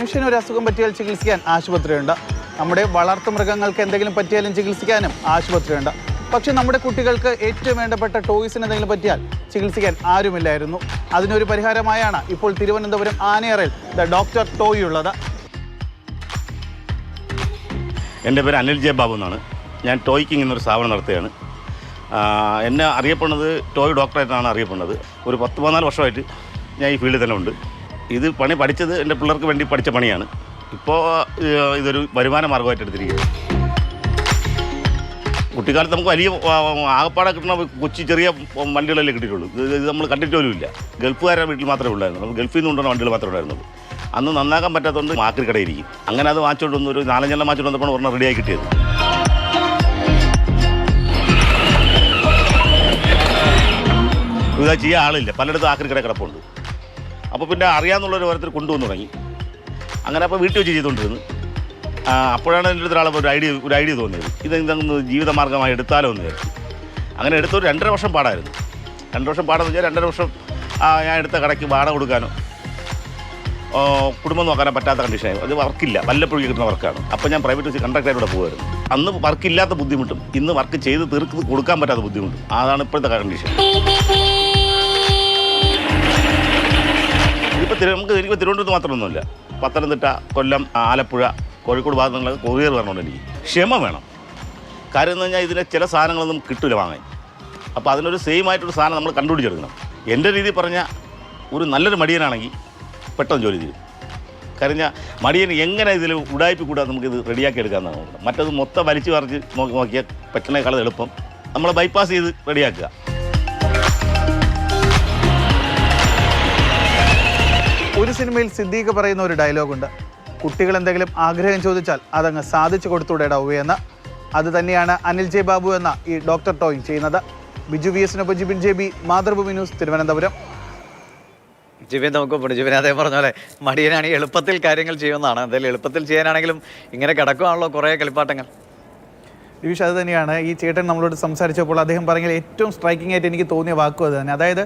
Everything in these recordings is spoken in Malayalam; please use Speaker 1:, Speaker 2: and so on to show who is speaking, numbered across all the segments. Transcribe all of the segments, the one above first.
Speaker 1: മനുഷ്യന് ഒരു അസുഖം പറ്റിയാൽ ചികിത്സിക്കാൻ ആശുപത്രിയുണ്ട്. നമ്മുടെ വളർത്തുമൃഗങ്ങൾക്ക് എന്തെങ്കിലും പറ്റിയാലും ചികിത്സിക്കാനും ആശുപത്രിയുണ്ട്. പക്ഷെ നമ്മുടെ കുട്ടികൾക്ക് ഏറ്റവും വേണ്ടപ്പെട്ട ടോയ്സിന് എന്തെങ്കിലും പറ്റിയാൽ ചികിത്സിക്കാൻ ആരുമില്ലായിരുന്നു. അതിനൊരു പരിഹാരമായാണ് ഇപ്പോൾ തിരുവനന്തപുരം ആനയറയിൽ ദ ഡോക്ടർ ടോയ് ഉള്ളത്.
Speaker 2: എൻ്റെ പേര് അനിൽ ജെ ബാബു എന്നാണ്. ഞാൻ ടോയ് കിങ് എന്നൊരു സ്ഥാപനം നടത്തുകയാണ്. എന്നെ അറിയപ്പെടുന്നത് ടോയ് ഡോക്ടറായിട്ടാണ് അറിയപ്പെടുന്നത്. ഒരു 10-14 വർഷമായിട്ട് ഞാൻ ഈ ഫീൽഡിൽ തന്നെ ഉണ്ട്. ഇത് പണി പഠിച്ചത് എൻ്റെ പിള്ളേർക്ക് വേണ്ടി പഠിച്ച പണിയാണ്. ഇപ്പോൾ ഇതൊരു വരുമാന മാർഗമായിട്ട് എടുത്തിരിക്കുന്നത്. കുട്ടിക്കാലത്ത് നമുക്ക് വലിയ ആകപ്പാടെ കിട്ടുന്ന കൊച്ചി ചെറിയ വണ്ടികളല്ലേ കിട്ടിയിട്ടുള്ളൂ. ഇത് നമ്മൾ കണ്ടിട്ട് പോലും ഇല്ല. ഗൾഫുകാരുടെ വീട്ടിൽ മാത്രമേ ഉണ്ടായിരുന്നു. നമ്മൾ ഗൾഫിൽ നിന്ന് കൊണ്ടുവന്ന വണ്ടികൾ മാത്രമേ ഉണ്ടായിരുന്നുള്ളൂ. അന്ന് നന്നാക്കാൻ പറ്റാത്തതുകൊണ്ട് മാർക്കറ്റ് കടയിരിക്കും. അങ്ങനെ അത് വാങ്ങിച്ചുകൊണ്ട് വന്ന് ഒരു 4-5 വാങ്ങിച്ചുകൊണ്ട് വന്നപ്പോൾ ഒരെണ്ണം റെഡിയായി കിട്ടിയത്. ഇതാ ചെയ്യാൻ ആളില്ല, പലയിടത്തും ആക്രി കട കിടപ്പുണ്ട്. അപ്പോൾ പിന്നെ അറിയാമെന്നുള്ളൊരു ഓരോരുത്തർ കൊണ്ടുവന്ന് തുടങ്ങി. അങ്ങനെ അപ്പോൾ വീട്ടിൽ വെച്ച് ചെയ്തുകൊണ്ടിരുന്നു. അപ്പോഴാണ് എൻ്റെ അടുത്ത് ഒരു ഐഡിയ തോന്നിയത്. ഇതെന്തെങ്കിലും ജീവിതമാർഗ്ഗമായി എടുത്താലോ എന്ന് വിചാരിച്ചു. അങ്ങനെ എടുത്തൊരു 2.5 വർഷം പാടായിരുന്നു. 2 വർഷം പാടെന്ന് വെച്ചാൽ 2.5 വർഷം ഞാൻ എടുത്ത കടയ്ക്ക് വാടക കൊടുക്കാനോ കുടുംബം നോക്കാനോ പറ്റാത്ത കണ്ടീഷനായി. അത് വർക്കില്ല, വല്ലപ്പോഴും കിട്ടുന്ന വർക്കാണ്. അപ്പോൾ ഞാൻ പ്രൈവറ്റ് വെച്ച് കണ്ടക്ടറായിലൂടെ പോകുമായിരുന്നു. അന്ന് വർക്കില്ലാത്ത ബുദ്ധിമുട്ടും ഇന്ന് വർക്ക് ചെയ്ത് തീർത്ത് കൊടുക്കാൻ പറ്റാത്ത ബുദ്ധിമുട്ടും അതാണ് ഇപ്പോഴത്തെ കണ്ടീഷൻ. ഇതിപ്പോൾ എനിക്ക് തിരുവനന്തപുരത്ത് മാത്രമൊന്നുമില്ല. പത്തനംതിട്ട, കൊല്ലം, ആലപ്പുഴ, കോഴിക്കോട് ഭാഗങ്ങളിലൊക്കെ കൊറിയർ വരണമുണ്ട്. എനിക്ക് ക്ഷമ വേണം. കാര്യം എന്ന് പറഞ്ഞാൽ ഇതിലെ ചില സാധനങ്ങളൊന്നും കിട്ടില്ല വാങ്ങാൻ. അപ്പോൾ അതിനൊരു സെയിം ആയിട്ടൊരു സാധനം നമ്മൾ കണ്ടുപിടിച്ചെടുക്കണം. എൻ്റെ രീതി പറഞ്ഞാൽ ഒരു നല്ലൊരു മടിയനാണെങ്കിൽ പെട്ടെന്ന് ജോലി ചെയ്യും. കാര്യം മടിയൻ എങ്ങനെ ഇതിൽ ഉടായ്പ കൂടാതെ നമുക്കിത് റെഡിയാക്കി എടുക്കാമെന്നാണ് നോക്കുന്നത്. മറ്റത് മൊത്തം വലിച്ചു പറിച്ച് നോക്കിയാൽ പറ്റുന്നേക്കാളും എളുപ്പം നമ്മൾ ബൈപ്പാസ് ചെയ്ത് റെഡിയാക്കുക.
Speaker 1: ഒരു സിനിമയിൽ സിദ്ദീഖ് പറയുന്ന ഒരു ഡയലോഗുണ്ട്, കുട്ടികൾ എന്തെങ്കിലും ആഗ്രഹം ചോദിച്ചാൽ അതങ്ങ് സാധിച്ചു കൊടുത്തൂടെടാവൂ എന്ന്. അത് തന്നെയാണ് അനിൽ ജെ ബാബു എന്ന ഈ ഡോക്ടർ ടോയ് ചെയ്യുന്നത്. ബിജു VS-നൊപ്പം ജിബിൻ JB, മാതൃഭൂമി ന്യൂസ്, തിരുവനന്തപുരം.
Speaker 3: ജിബിൻ നമുക്ക് ജിബിൻ അതേ പറഞ്ഞ പോലെ മടിയനാണെങ്കിൽ എളുപ്പത്തിൽ കാര്യങ്ങൾ ചെയ്യുന്നതാണ്. എന്തായാലും എളുപ്പത്തിൽ ചെയ്യാനാണെങ്കിലും ഇങ്ങനെ കിടക്കുകയാണല്ലോ കുറേ കളിപ്പാട്ടങ്ങൾ.
Speaker 1: ദിവിഷ്, അത് തന്നെയാണ് ഈ ചേട്ടൻ നമ്മളോട് സംസാരിച്ചപ്പോൾ അദ്ദേഹം പറഞ്ഞാൽ ഏറ്റവും സ്ട്രൈക്കിംഗ് ആയിട്ട് എനിക്ക് തോന്നിയ വാക്കും അത് തന്നെ. അതായത്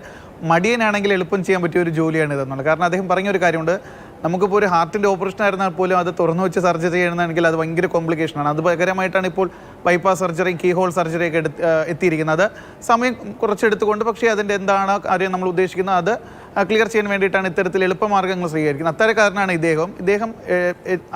Speaker 1: മടിയനാണെങ്കിൽ എളുപ്പം ചെയ്യാൻ പറ്റിയ ഒരു ജോലിയാണ് ഇതെന്നുള്ളത്. കാരണം അദ്ദേഹം പറഞ്ഞൊരു കാര്യമുണ്ട്, നമുക്കിപ്പോൾ ഒരു ഹാർട്ടിൻ്റെ ഓപ്പറേഷൻ ആയിരുന്നാൽ പോലും അത് തുറന്നു വെച്ച് സർജറി ചെയ്യണമെങ്കിൽ അത് ഭയങ്കര കോംപ്ലിക്കേഷനാണ്. അത് പകരമായിട്ടാണ് ഇപ്പോൾ ബൈപ്പാസ് സർജറി, കീ ഹോൾ സർജറിയൊക്കെ എത്തിയിരിക്കുന്നത്. സമയം കുറച്ചെടുത്തുകൊണ്ട്, പക്ഷേ അതിൻ്റെ എന്താണ് കാര്യം നമ്മൾ ഉദ്ദേശിക്കുന്നത് അത് ക്ലിയർ ചെയ്യാൻ വേണ്ടിയിട്ടാണ് ഇത്തരത്തിൽ എളുപ്പമാർഗ്ഗങ്ങൾ സ്വീകരിക്കുന്നത്. അത്തരക്കാരനാണ് ഇദ്ദേഹം.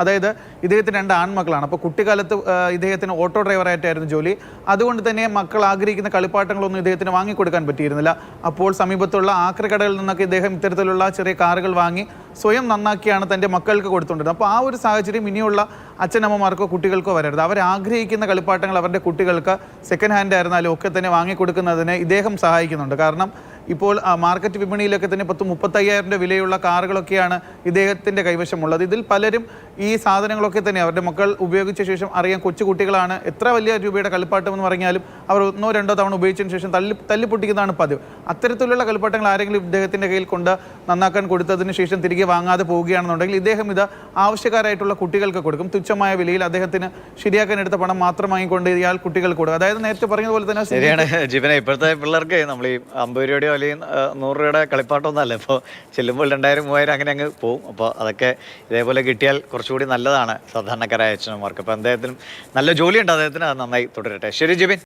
Speaker 1: അതായത് ഇദ്ദേഹത്തിന് 2 ആൺമക്കളാണ്. അപ്പോൾ കുട്ടിക്കാലത്ത് ഇദ്ദേഹത്തിന് ഓട്ടോ ഡ്രൈവറായിട്ടായിരുന്നു ജോലി. അതുകൊണ്ട് തന്നെ മക്കൾ ആഗ്രഹിക്കുന്ന കളിപ്പാട്ടങ്ങളൊന്നും ഇദ്ദേഹത്തിന് വാങ്ങിക്കൊടുക്കാൻ പറ്റിയിരുന്നില്ല. അപ്പോൾ സമീപത്തുള്ള ആക്രി കടകളിൽ നിന്നൊക്കെ ഇദ്ദേഹം ഇത്തരത്തിലുള്ള ചെറിയ കാറുകൾ വാങ്ങി സ്വയം നന്നാക്കിയാണ് തൻ്റെ മക്കൾക്ക് കൊടുത്തുകൊണ്ടിരുന്നത്. അപ്പോൾ ആ ഒരു സാഹചര്യം ഇനിയുള്ള അച്ഛനമ്മമാർക്കോ കുട്ടികൾക്കോ വരരുത്. അവരാഗ്രഹിക്കുന്ന കളിപ്പാട്ടങ്ങൾ അവരുടെ കുട്ടികൾക്ക് സെക്കൻഡ് ഹാൻഡ് ആയിരുന്നാലും ഒക്കെ തന്നെ വാങ്ങിക്കൊടുക്കുന്നതിന് ഇദ്ദേഹം സഹായിക്കുന്നുണ്ട്. കാരണം ഇപ്പോൾ മാർക്കറ്റ് വിപണിയിലൊക്കെ തന്നെ 35,000 രൂപ വിലയുള്ള കാറുകളൊക്കെയാണ് ഇദ്ദേഹത്തിൻ്റെ കൈവശമുള്ളത്. ഇതിൽ പലരും ഈ സാധനങ്ങളൊക്കെ തന്നെ അവരുടെ മക്കൾ ഉപയോഗിച്ച ശേഷം അറിയാം, കൊച്ചു കുട്ടികളാണ്, എത്ര വലിയ രൂപയുടെ കളിപ്പാട്ടം എന്ന് പറഞ്ഞാലും അവർ 1-2 തവണ ഉപയോഗിച്ചതിന് ശേഷം തല്ലിപ്പൊട്ടിക്കുന്നതാണ് പതിവ്. അത്തരത്തിലുള്ള കളിപ്പാട്ടങ്ങൾ ആരെങ്കിലും ഇദ്ദേഹത്തിൻ്റെ കയ്യിൽ കൊണ്ട് നന്നാക്കാൻ കൊടുത്തതിന് ശേഷം തിരികെ വാങ്ങാതെ പോവുകയാണെന്നുണ്ടെങ്കിൽ ഇദ്ദേഹം ഇത് ആവശ്യക്കാരായിട്ടുള്ള കുട്ടികൾക്ക് കൊടുക്കും. തുച്ഛമായ വിലയിൽ അദ്ദേഹത്തിന് ശരിയാക്കാൻ എടുത്ത പണം മാത്രം വാങ്ങിക്കൊണ്ട് ഇയാൾ കുട്ടികൾക്ക് കൊടുക്കും. അതായത് നേരത്തെ പറഞ്ഞതുപോലെ തന്നെ
Speaker 3: ശരിയാണ് ജിബിനെ. ഇപ്പോഴത്തെ പിള്ളേർക്ക് നമ്മൾ ഈ 50 രൂപയുടെയോ അല്ലെങ്കിൽ 100 രൂപയുടെ കളിപ്പാട്ടമൊന്നുമല്ല. ഇപ്പോൾ ചെല്ലുമ്പോൾ 2000-3000 അങ്ങനെ അങ്ങ് പോവും. അപ്പോൾ അതൊക്കെ ഇതേപോലെ കിട്ടിയാൽ കുറച്ചുകൂടി നല്ലതാണ് സാധാരണക്കാരായ അച്ഛനമ്മമാർക്ക്. അപ്പോൾ അദ്ദേഹത്തിനും നല്ല ജോലിയുണ്ട്, അദ്ദേഹത്തിന് അത് നന്നായി തുടരട്ടെ. ശരി ജിബിൻ.